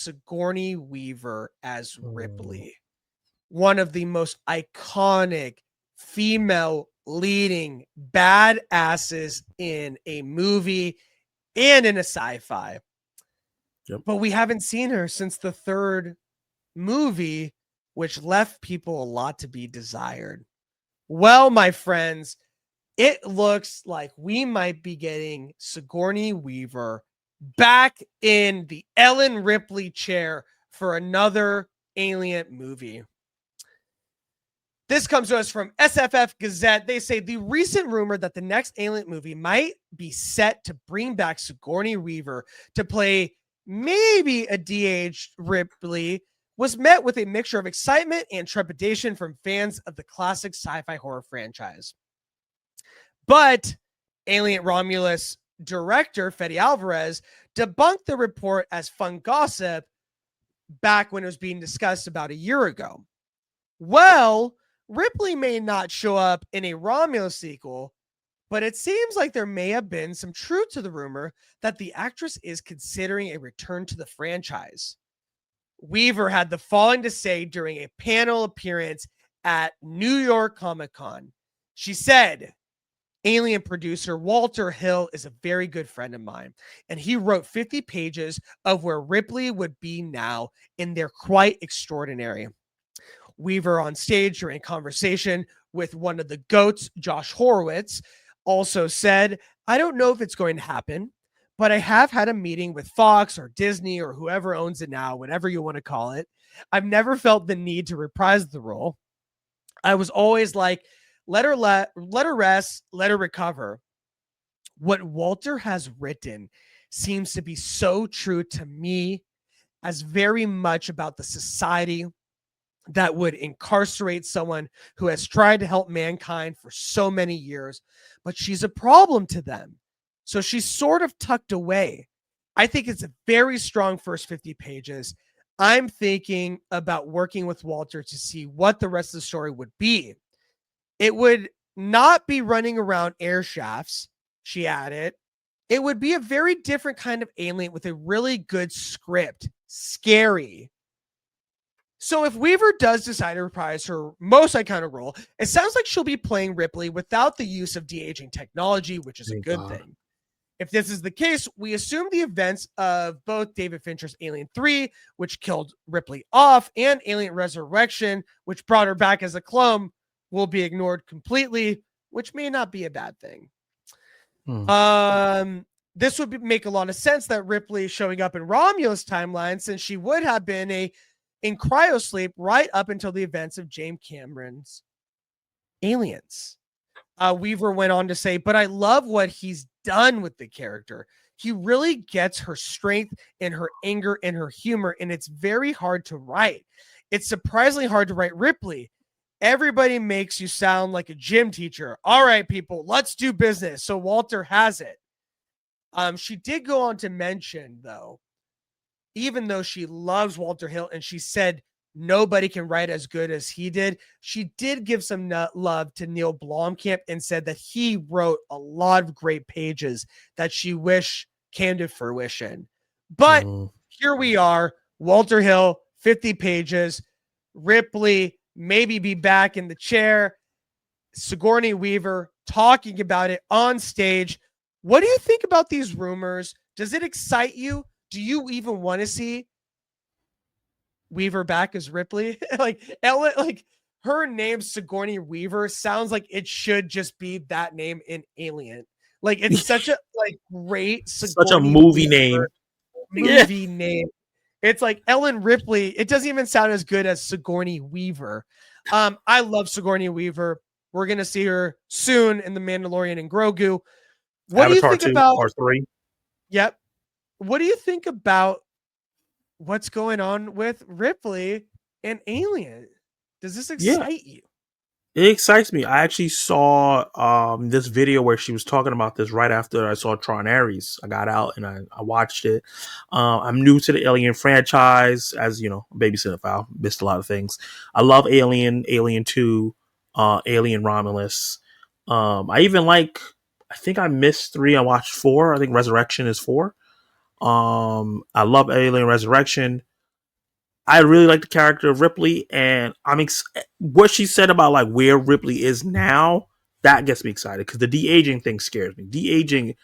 Sigourney Weaver as Oh. Ripley, one of the most iconic female leading badasses in a movie and in a sci-fi. Yep. But we haven't seen her since the third movie, which left people a lot to be desired. Well, my friends, it looks like we might be getting Sigourney Weaver back in the Ellen Ripley chair for another Alien movie. This comes to us from SFF Gazette. They say the recent rumor that the next Alien movie might be set to bring back Sigourney Weaver to play maybe a de-aged Ripley was met with a mixture of excitement and trepidation from fans of the classic sci-fi horror franchise. But Alien Romulus director Fede Alvarez debunked the report as fun gossip back when it was being discussed about a year ago. Well, Ripley may not show up in a Romulus sequel, but it seems like there may have been some truth to the rumor that the actress is considering a return to the franchise. Weaver had the following to say during a panel appearance at New York Comic Con. She said, Alien producer Walter Hill is a very good friend of mine, and he wrote 50 pages of where Ripley would be now, and they're quite extraordinary. Weaver on stage during a conversation with one of the GOATs, Josh Horowitz, also said, I don't know if it's going to happen, but I have had a meeting with Fox or Disney or whoever owns it now, whatever you want to call it. I've never felt the need to reprise the role. I was always like, let her rest, let her recover. What Walter has written seems to be so true to me, as very much about the society that would incarcerate someone who has tried to help mankind for so many years, but she's a problem to them. So she's sort of tucked away. I think it's a very strong first 50 pages. I'm thinking about working with Walter to see what the rest of the story would be. It would not be running around air shafts, she added. It would be a very different kind of alien with a really good script. Scary. So if Weaver does decide to reprise her most iconic role, it sounds like she'll be playing Ripley without the use of de-aging technology, which is a good thing. If this is the case, we assume the events of both David Fincher's Alien 3, which killed Ripley off, and Alien Resurrection, which brought her back as a clone, will be ignored completely, which may not be a bad thing. This would make a lot of sense that Ripley showing up in Romulus' timeline, since she would have been in cryosleep right up until the events of James Cameron's Aliens. Weaver went on to say, but I love what he's done with the character. He really gets her strength and her anger and her humor, and it's very hard to write. It's surprisingly hard to write Ripley. Everybody makes you sound like a gym teacher. All right, people, let's do business. So Walter has it. She did go on to mention, though, even though she loves Walter Hill and she said nobody can write as good as he did, she did give some love to Neil Blomkamp and said that he wrote a lot of great pages that she wished came to fruition. But here we are, Walter Hill, 50 pages, Ripley maybe be back in the chair, Sigourney Weaver talking about it on stage. What do you think about these rumors? Does it excite you? Do you even want to see Weaver back as Ripley? Ellen, her name Sigourney Weaver sounds like it should just be that name in Alien. It's such a great Sigourney such a movie Weaver name. Name. It's like Ellen Ripley. It doesn't even sound as good as Sigourney Weaver. I love Sigourney Weaver. We're gonna see her soon in The Mandalorian and Grogu. What Avatar do you think 2 about or 3? Yep. What do you think about what's going on with Ripley and Alien? Does this excite you? It excites me. I actually saw this video where she was talking about this right after I saw Tron Ares. I got out and I watched it. I'm new to the Alien franchise, as you know, baby cinephile, missed a lot of things. I love Alien, Alien 2, Alien Romulus. I think I missed 3. I watched 4. I think Resurrection is 4. I love Alien Resurrection. I really like the character of Ripley, and what she said about like where Ripley is now. That gets me excited because the de aging thing scares me. De aging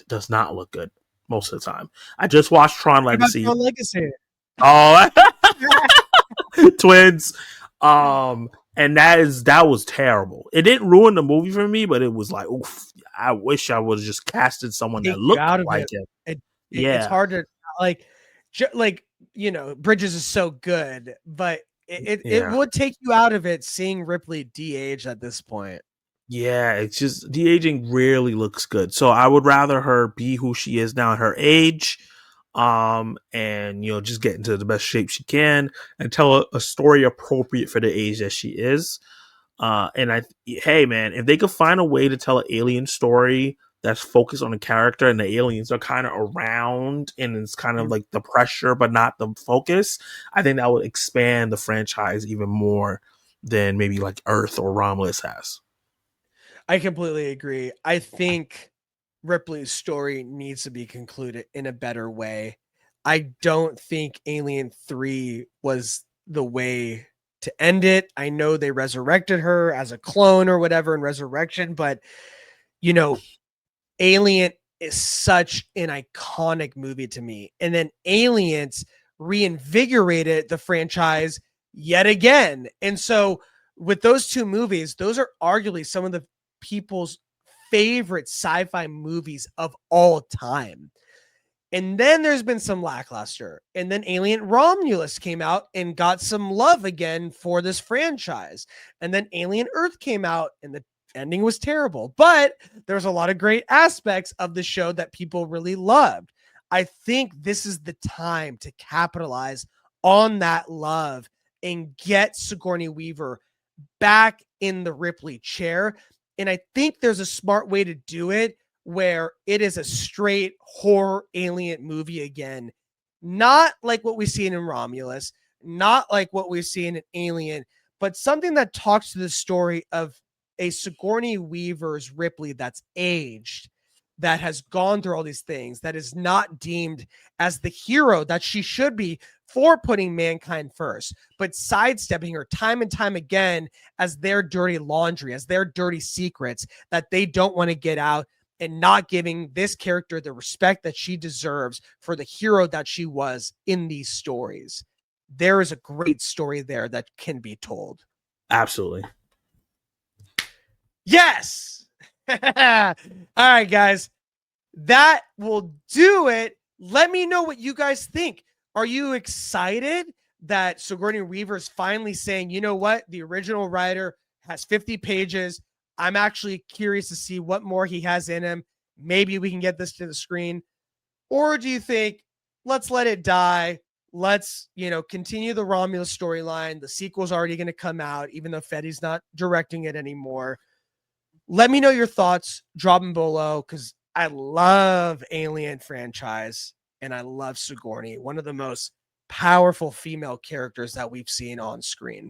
does not look good most of the time. I just watched Tron What about Legacy. Tron Legacy? Oh, twins. And that was terrible. It didn't ruin the movie for me, but it was like, oof. I wish I would have just casted someone that Take you looked out of like it. him. It's Yeah, hard to like, like Bridges is so good, but it yeah. would take you out of it seeing Ripley de-age at this point. Yeah, it's just de aging rarely looks good. So I would rather her be who she is now at her age, and just get into the best shape she can and tell a story appropriate for the age that she is. Hey man, if they could find a way to tell an alien story that's focused on a character and the aliens are kind of around and it's kind of like the pressure but not the focus, I think that would expand the franchise even more than maybe like Earth or Romulus has. I completely agree. I think Ripley's story needs to be concluded in a better way. I don't think Alien 3 was the way to end it. I know they resurrected her as a clone or whatever in Resurrection, but you know, Alien is such an iconic movie to me. And then Aliens reinvigorated the franchise yet again. And so with those two movies, those are arguably some of the people's favorite sci-fi movies of all time. And then there's been some lackluster. And then Alien Romulus came out and got some love again for this franchise. And then Alien Earth came out and the ending was terrible. But there's a lot of great aspects of the show that people really loved. I think this is the time to capitalize on that love and get Sigourney Weaver back in the Ripley chair. And I think there's a smart way to do it where it is a straight horror alien movie again, not like what we've seen in Romulus, not like what we've seen in Alien, but something that talks to the story of a Sigourney Weaver's Ripley that's aged, that has gone through all these things, that is not deemed as the hero that she should be for putting mankind first, but sidestepping her time and time again as their dirty laundry, as their dirty secrets that they don't want to get out, and not giving this character the respect that she deserves for the hero that she was in these stories. There is a great story there that can be told. Absolutely. Yes. All right, guys. That will do it. Let me know what you guys think. Are you excited that Sigourney Weaver is finally saying, you know what? The original writer has 50 pages. I'm actually curious to see what more he has in him. Maybe we can get this to the screen. Or do you think, let's let it die? Let's, continue the Romulus storyline. The sequel's already going to come out, even though Fetty's not directing it anymore. Let me know your thoughts. Drop them below because I love Alien franchise and I love Sigourney, one of the most powerful female characters that we've seen on screen.